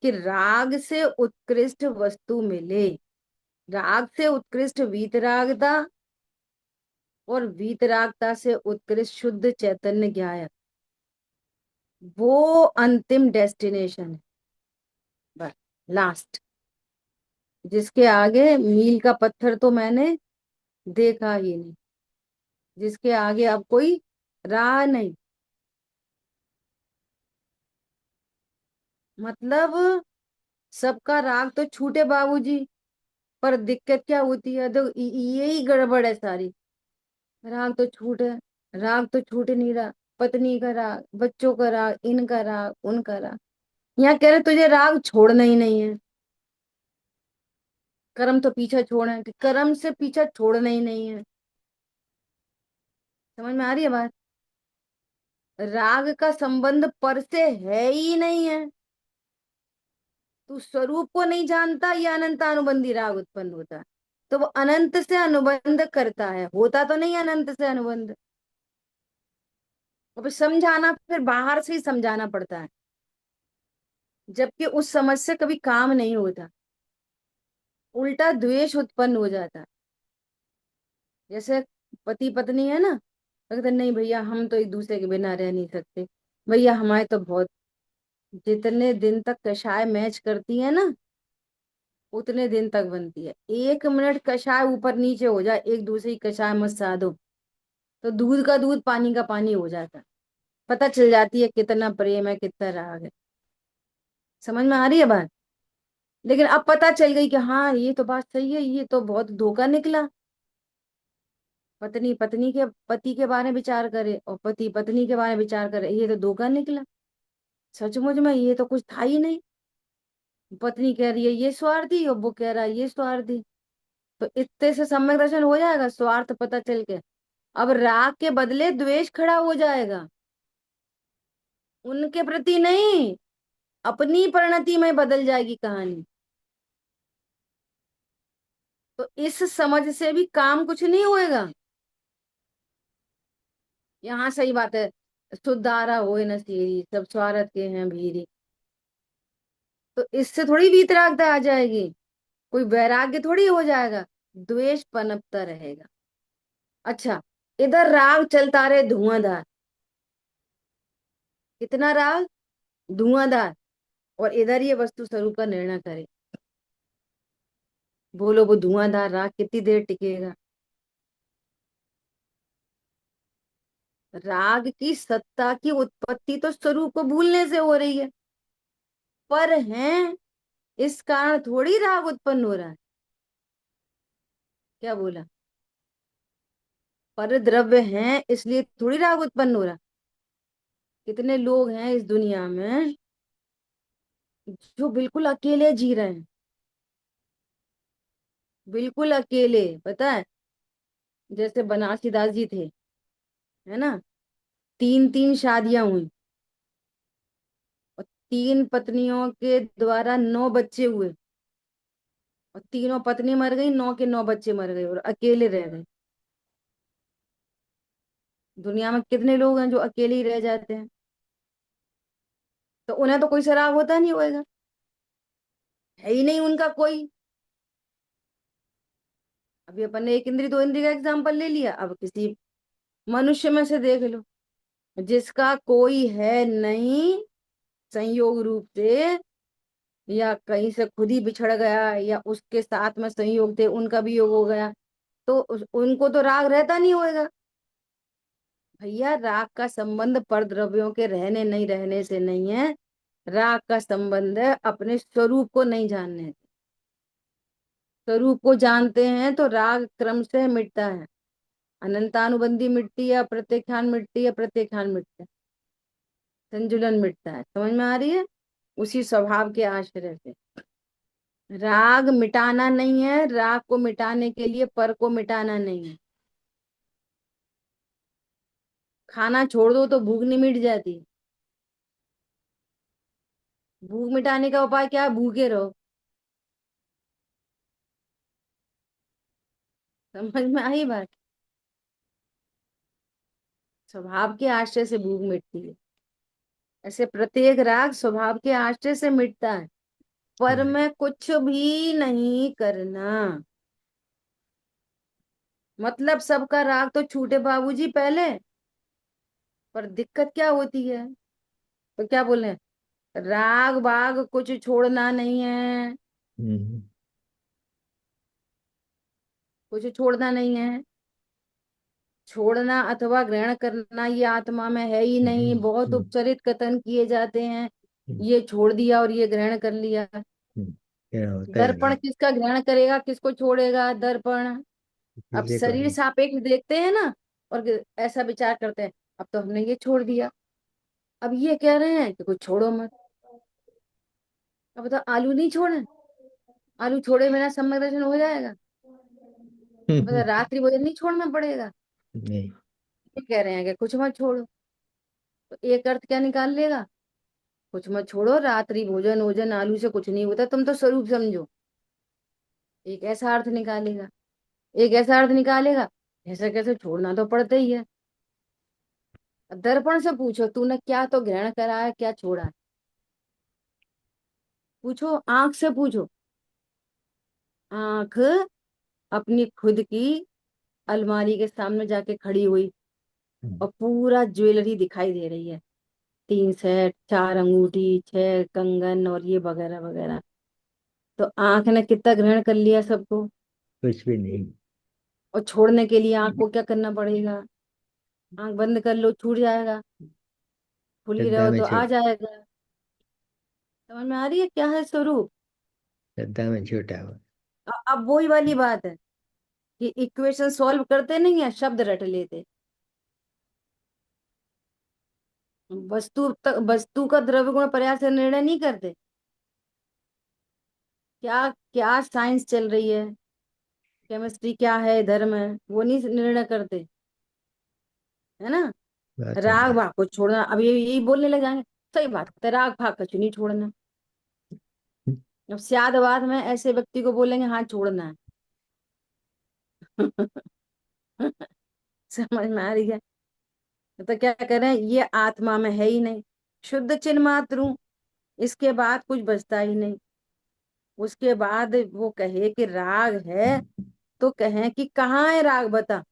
कि राग से उत्कृष्ट वस्तु मिले। राग से उत्कृष्ट वीतरागता, और वीतरागता से उत्कृष्ट शुद्ध चैतन्य ज्ञायक, वो अंतिम डेस्टिनेशन है, बस लास्ट। जिसके आगे मील का पत्थर तो मैंने देखा ही नहीं, जिसके आगे अब कोई राह नहीं। मतलब सबका राग तो छूटे बाबूजी, पर दिक्कत क्या होती है? तो यही गड़बड़ है सारी। राग तो छूटे, राग तो छूट नहीं रहा। पत्नी का राग, बच्चों का राग, इनका राग, उनका राग। यहाँ कह रहे तुझे राग छोड़ना ही नहीं है। कर्म तो पीछा छोड़ना है, कि कर्म से पीछा छोड़ना ही नहीं है। समझ में आ रही है बात? राग का संबंध पर से है ही नहीं है। तू स्वरूप को नहीं जानता, ये अनंत अनुबंधी राग उत्पन्न होता है। तो वो अनंत से अनुबंध करता है, होता तो नहीं अनंत से अनुबंध। और फिर समझाना, फिर बाहर से ही समझाना पड़ता है, जबकि उस समझ से कभी काम नहीं होता, उल्टा द्वेष उत्पन्न हो जाता है। जैसे पति पत्नी है ना, लगता नहीं भैया हम तो एक दूसरे के बिना रह नहीं सकते, भैया हमारे तो बहुत, जितने दिन तक कषाय मैच करती है ना, उतने दिन तक बनती है। 1 मिनट कषाय ऊपर नीचे हो जाए, एक दूसरे की कषाय मत साधो, तो दूध का दूध पानी का पानी हो जाता है। पता चल जाती है कितना प्रेम है, कितना राग है। समझ में आ रही है बात? लेकिन अब पता चल गई कि हाँ ये तो बात सही है, ये तो बहुत धोखा निकला। पत्नी पत्नी के पति के बारे में विचार करे और पति पत्नी के बारे में विचार करे, ये तो धोखा निकला। सचमुच में ये तो कुछ था ही नहीं। पत्नी कह रही है ये स्वार्थी और वो कह रहा है ये स्वार्थी। तो इतने से सम्यक दर्शन हो जाएगा, स्वार्थ पता चल के अब राग के बदले द्वेष खड़ा हो जाएगा। उनके प्रति नहीं, अपनी परिणति में बदल जाएगी कहानी। तो इस समझ से भी काम कुछ नहीं होएगा। यहाँ सही बात है, सुधारा होए न सीरी, सब स्वार्थ के हैं भीरी। तो इससे थोड़ी वीतरागता आ जाएगी, कोई वैराग्य थोड़ी हो जाएगा, द्वेष पनपता रहेगा। अच्छा, इधर राग चलता रहे धुआंधार, कितना राग, धुआंधार, और इधर ये वस्तु स्वरूप का निर्णय करे। बोलो वो धुआंधार राग कितनी देर टिकेगा? राग की सत्ता की उत्पत्ति तो स्वरूप को भूलने से हो रही है, पर है इस कारण थोड़ी राग उत्पन्न हो रहा है। क्या बोला? पर द्रव्य है इसलिए थोड़ी राग उत्पन्न हो रहा। कितने लोग हैं इस दुनिया में जो बिल्कुल अकेले जी रहे हैं, बिल्कुल अकेले, पता है? जैसे बनारसी दास जी थे, है ना, 3 3 शादियां हुई और 3 पत्नियों के द्वारा 9 बच्चे हुए, और तीनों पत्नी मर गई, 9 के 9 बच्चे मर गए और अकेले रह गए। दुनिया में कितने लोग हैं जो अकेले ही रह जाते हैं? तो उन्हें तो कोई सराग होता नहीं होएगा, है ही नहीं उनका कोई। अभी अपन ने एक इंद्री दो इंद्री का एग्जाम्पल ले लिया, अब किसी मनुष्य में से देख लो, जिसका कोई है नहीं, संयोग रूप से, या कहीं से खुद ही बिछड़ गया, या उसके साथ में संयोग थे उनका भी योग हो गया, तो उनको तो राग रहता नहीं होएगा। भैया राग का संबंध पर द्रव्यों के रहने नहीं रहने से नहीं है, राग का संबंध है अपने स्वरूप को नहीं जानने से। स्वरूप को जानते हैं तो राग क्रम से मिटता है, अनंतानुबंधी मिटती है, प्रत्येक मिटती है, प्रत्येक मिटता है, संजुलन मिटता है। समझ में आ रही है? उसी स्वभाव के आश्रय से। राग मिटाना नहीं है, राग को मिटाने के लिए पर को मिटाना नहीं है। खाना छोड़ दो तो भूख नहीं मिट जाती। भूख मिटाने का उपाय क्या है? भूखे रहो। समझ में आई बात? स्वभाव के आश्रय से भूख मिटती है, ऐसे प्रत्येक राग स्वभाव के आश्रय से मिटता है, पर हम्म, मैं कुछ भी नहीं करना। मतलब सबका राग तो छूटे बाबूजी पहले, पर दिक्कत क्या होती है? तो क्या बोले, राग बाग कुछ छोड़ना नहीं है, हम्म, कुछ छोड़ना नहीं है। छोड़ना अथवा ग्रहण करना ये आत्मा में है ही नहीं, बहुत हम्म, उपचरित कथन किए जाते हैं, हम्म, ये छोड़ दिया और ये ग्रहण कर लिया। क्या होता ही दर्पण नहीं। किसका ग्रहण करेगा, किसको छोड़ेगा? दर्पण। अब इसीलिए शरीर कहा। सापेक्ष देखते हैं ना, और ऐसा विचार करते हैं, अब तो हमने ये छोड़ दिया, अब ये कह रहे हैं कि कुछ छोड़ो मत। अब तो आलू नहीं छोड़े, आलू छोड़े बिना सम्यक दर्शन हो जाएगा? अब तो रात्रि भोजन नहीं छोड़ना पड़ेगा? नहीं। ये कह रहे हैं कि कुछ मत छोड़ो, तो एक अर्थ क्या निकाल लेगा? कुछ मत छोड़ो, रात्रि भोजन ओजन आलू से कुछ नहीं होता, तुम तो स्वरूप समझो। एक ऐसा अर्थ निकालेगा, एक ऐसा अर्थ निकालेगा, ऐसा कैसे, छोड़ना तो पड़ता ही है। दर्पण से पूछो तूने क्या तो ग्रहण करा है, क्या छोड़ा है? पूछो, आंख से पूछो। आंख अपनी खुद की अलमारी के सामने जाके खड़ी हुई, हम्म, और पूरा ज्वेलरी दिखाई दे रही है, 3 सेट, 4 अंगूठी, 6 कंगन और ये वगैरह वगैरह। तो आंख ने कितना ग्रहण कर लिया सबको, कुछ भी नहीं। और छोड़ने के लिए आंख को क्या करना पड़ेगा? आंख बंद कर लो, छूट जाएगा, खुली श्रद्धा रहो में तो आ छोड़, जाएगा। समझ में आ रही है क्या है स्वरूप? श्रद्धा में छोटा हो। अब वही वाली बात है कि इक्वेशन सॉल्व करते नहीं है, शब्द रट लेते। वस्तु का द्रव्य गुण पर्याय से निर्णय नहीं करते। क्या क्या साइंस चल रही है, केमिस्ट्री क्या है, धर्म है, वो नहीं निर्णय करते, है ना? बात सही राग है। भाग को छोड़ना, अब ये यही बोलने लग जाएंगे। सही बात है, राग भाग का नहीं छोड़ना। अब सियादबाद में ऐसे व्यक्ति को बोलेंगे हाँ छोड़ना है। समझ में आ रही है? तो क्या करें, ये आत्मा में है ही नहीं, शुद्ध चिन्ह मात्र हूं। इसके बाद कुछ बचता ही नहीं। उसके बाद वो कहे कि राग है, तो कहें कि कहाँ है राग, बता,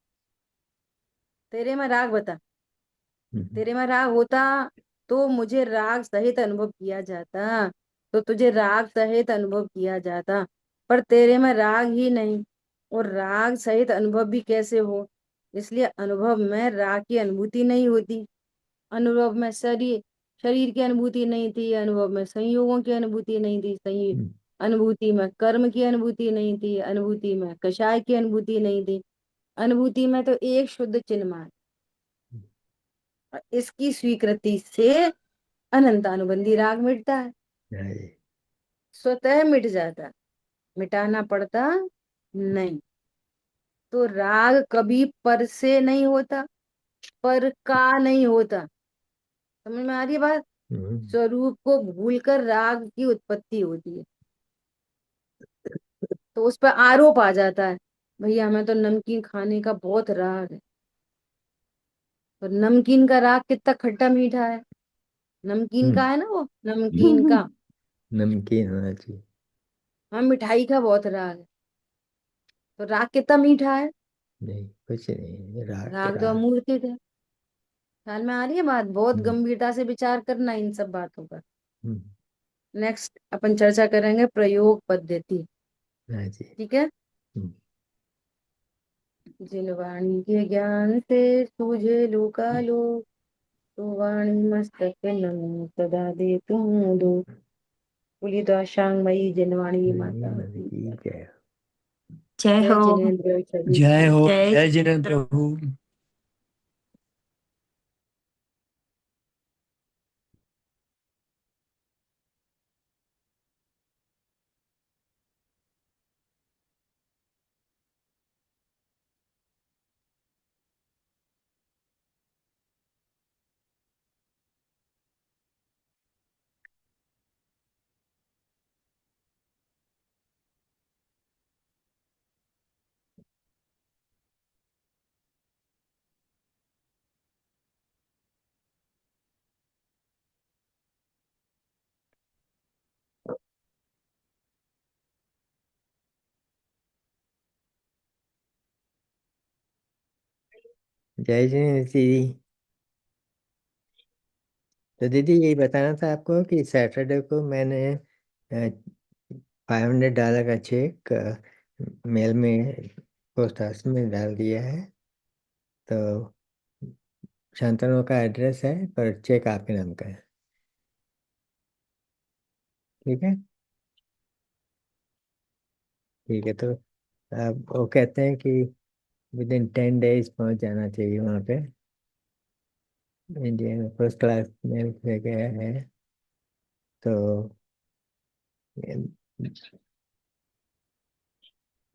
तेरे में राग बता। हम्म, तेरे में राग होता तो मुझे राग सहित अनुभव किया जाता, तो तुझे राग सहित अनुभव किया जाता। पर तेरे में राग ही नहीं, और राग सहित अनुभव भी कैसे हो? इसलिए अनुभव में राग की अनुभूति नहीं होती। अनुभव में शरीर शरीर की अनुभूति नहीं थी, अनुभव में संयोगों की अनुभूति नहीं थी, सही हम्म, अनुभूति में कर्म की अनुभूति नहीं थी, अनुभूति में कषाय की अनुभूति नहीं थी, अनुभूति में तो एक शुद्ध चिन्ह मात्र। और इसकी स्वीकृति से अनंत अनुबंधी राग मिटता है, हाँ जी। स्वतः मिट जाता है, मिटाना पड़ता नहीं। तो राग कभी पर से नहीं होता, पर का नहीं होता। समझ में आ रही है बात? हम्म, स्वरूप को भूलकर राग की उत्पत्ति होती है। तो उस पर आरोप आ जाता है, भैया हमें तो नमकीन खाने का बहुत राग है। तो नमकीन का राग कितना खट्टा मीठा है, नमकीन का हम्म, है ना, वो नमकीन का। नमकीन होना चाहिए। हाँ, मिठाई का बहुत राग है। तो राग कितना मीठा है, नहीं, कुछ नहीं, राग तो राग तो राग। अमूर्तित है। ख्याल में आ रही है बात? बहुत हम्म, गंभीरता से विचार करना इन सब बातों पर। हम्म, नेक्स्ट अपन चर्चा करेंगे प्रयोग पद्धति। हाँ जी। ठीक है। हम्म, जिन वाणी के ज्ञान से सूझे लोकालो, तो वाणी मस्तक नमो सदा दे तुम दो। बोली तो शांगमयी जिनवाणी मेरी माता मन की की जय। जय। जय जय हो। जिनेन्द्र सभी जय की। हो, जय जय जिनेन्द्र प्रभु। जय जय दीदी। तो दीदी यही बताना था आपको कि सैटरडे को मैंने $500 का चेक मेल में, पोस्ट ऑफिस में डाल दिया है। तो शांतनु का एड्रेस है, पर चेक आपके नाम का है। ठीक है। ठीक है, तो आप वो कहते हैं कि विद इन 10 डेज पहुंच जाना चाहिए वहाँ पे। इंडिया में फर्स्ट क्लास मेल से गया है। तो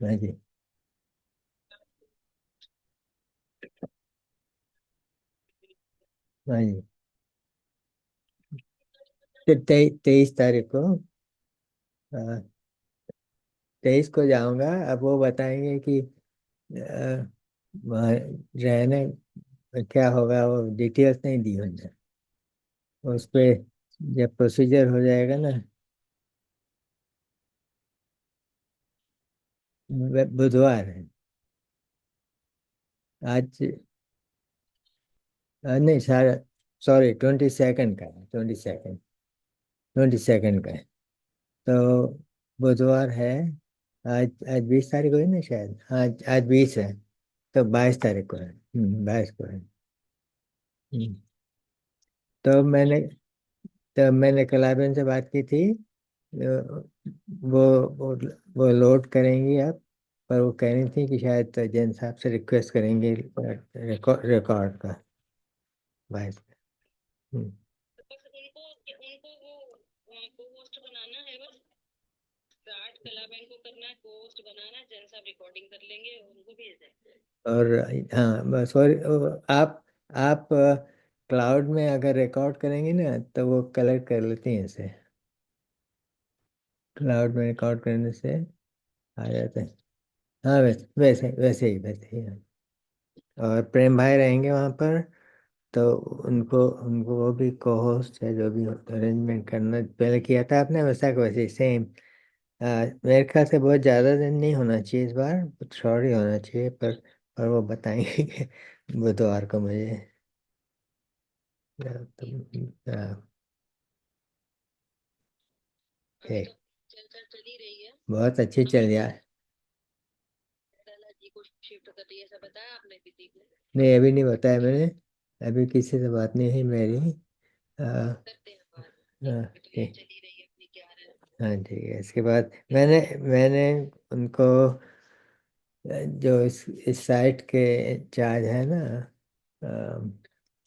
हाँ जी। हाँ जी। तो 23 तारीख को, 23 को जाऊंगा। अब वो बताएंगे कि वहाँ रहने क्या होगा, वो डिटेल्स नहीं दी उन्होंने। उस पे जब प्रोसीजर हो जाएगा ना, बुधवार है आज। नहीं सारा, सॉरी, 22 का है, 22 का है। तो बुधवार है। आज आज 20 तारीख को है ना शायद, आज 20 है। तो 22 तारीख को है, 22 को है। हम्म। तो मैंने तो मैंने कलाबेन से बात की थी। वो वो वो लोड करेंगी अब। पर वो कह रही थी कि शायद तो जैन साहब से रिक्वेस्ट करेंगे रिकॉर्ड रिकॉर्ड का। 22। हम्म। और हाँ, सॉरी, आप क्लाउड में अगर रिकॉर्ड करेंगे ना तो वो कलेक्ट कर लेती हैं इसे। क्लाउड में रिकॉर्ड करने से आ जाते हैं। हाँ, वैसे ही हाँ। और प्रेम भाई रहेंगे वहाँ पर। तो उनको उनको वो भी को होस्ट है, जो भी अरेंजमेंट करना पहले किया था आपने वैसा का वैसे सेम। मेरे ख्याल से बहुत ज़्यादा दिन नहीं होना चाहिए इस बार, शॉर्ट ही होना चाहिए। पर वो बताएंगे कि बुधवार को मुझे। तो, ठीक। बहुत अच्छी चल रही है। नहीं, अभी नहीं बताया मैंने। अभी किसी से बात नहीं हुई मेरी। हाँ। हाँ, ठीक। हाँ ठीक है। इसके बाद मैंने मैंने उनको, जो इस साइट के इंचार्ज है ना,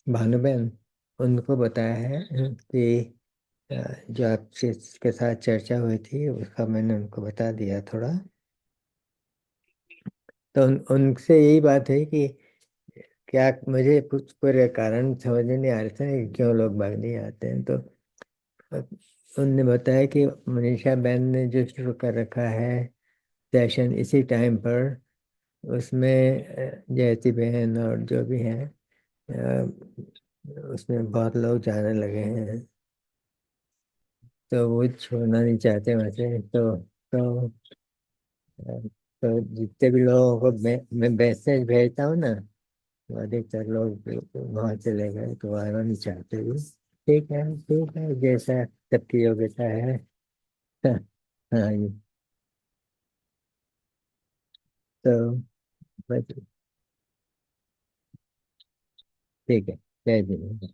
भानुबेन, उनको बताया है कि अ, जो आपसे के साथ चर्चा हुई थी उसका मैंने उनको बता दिया थोड़ा। तो उनसे यही बात है कि क्या, मुझे कुछ पूरे कारण समझ में नहीं आ रहे थे कि क्यों लोग भाग नहीं आते हैं। तो उनने बताया कि मनीषा बहन ने जो शुरू कर रखा है सेशन इसी टाइम पर, उसमें जयती बहन और जो भी हैं, उसमें बहुत लोग जाने लगे हैं। तो वो छोड़ना नहीं चाहते वहाँ से। तो जितने भी लोगों को मैं मैसेज भेजता हूँ ना, तो अधिकतर लोग वहाँ चले गए, तो आना नहीं चाहते भी। ठीक है, ठीक है, जैसा सबकी योग्यता है। हाँ जी। तो बस, ठीक है। जय जी।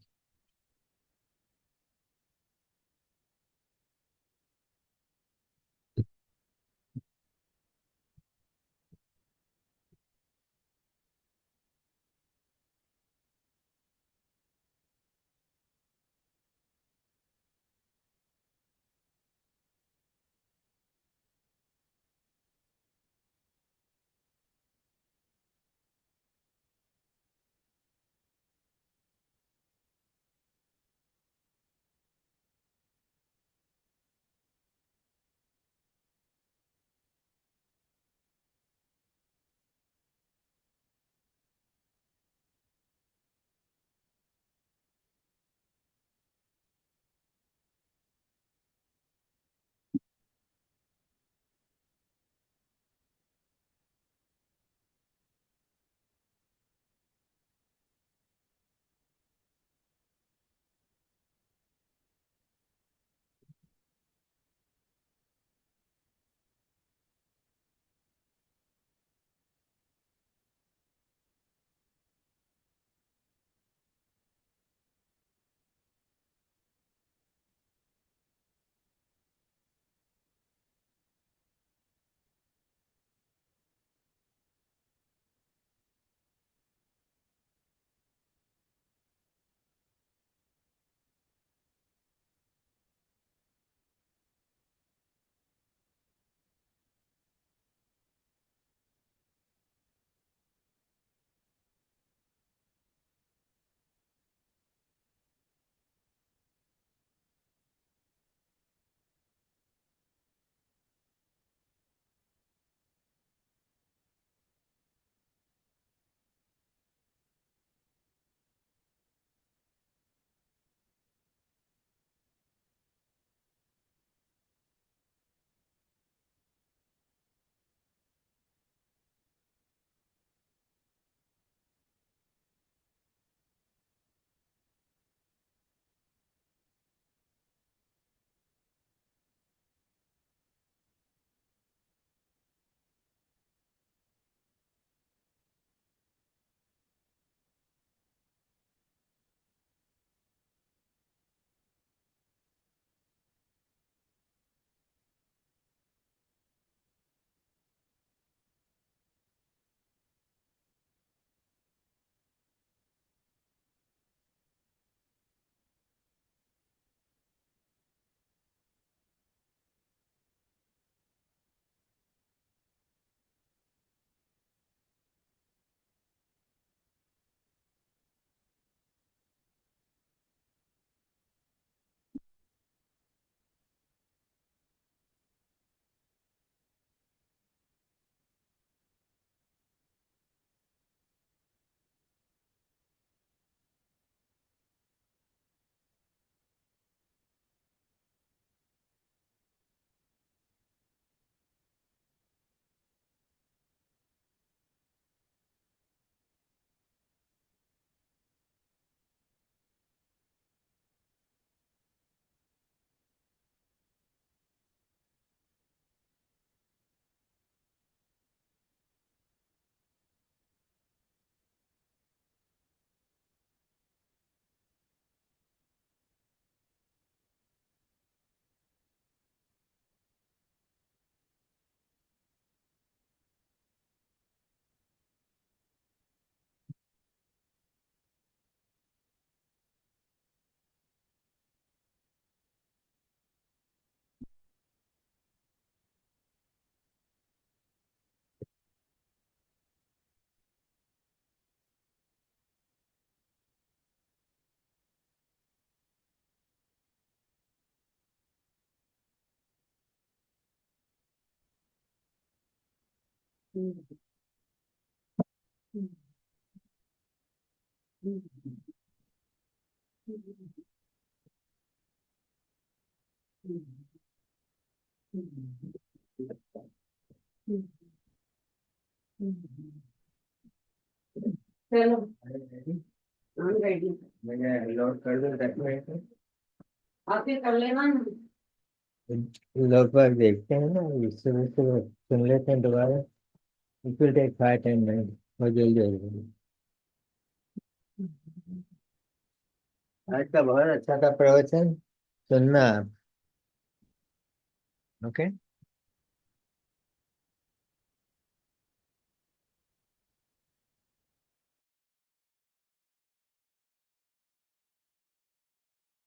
हम्म, हम्म, हम्म, हम्म, हम्म। चलो, हाँ रेडी। मैंने लोड कर दूं 10 मिनट आप ये कर लेना। में। लोग बाग देखते हैं ना, इससे सुन लेते हैं दोबारा। इट विल टेक 5-10 मिनट, बहुत जल्दी हो जाएगी। आज का बहुत अच्छा था प्रवचन, सुनना आप। ओके।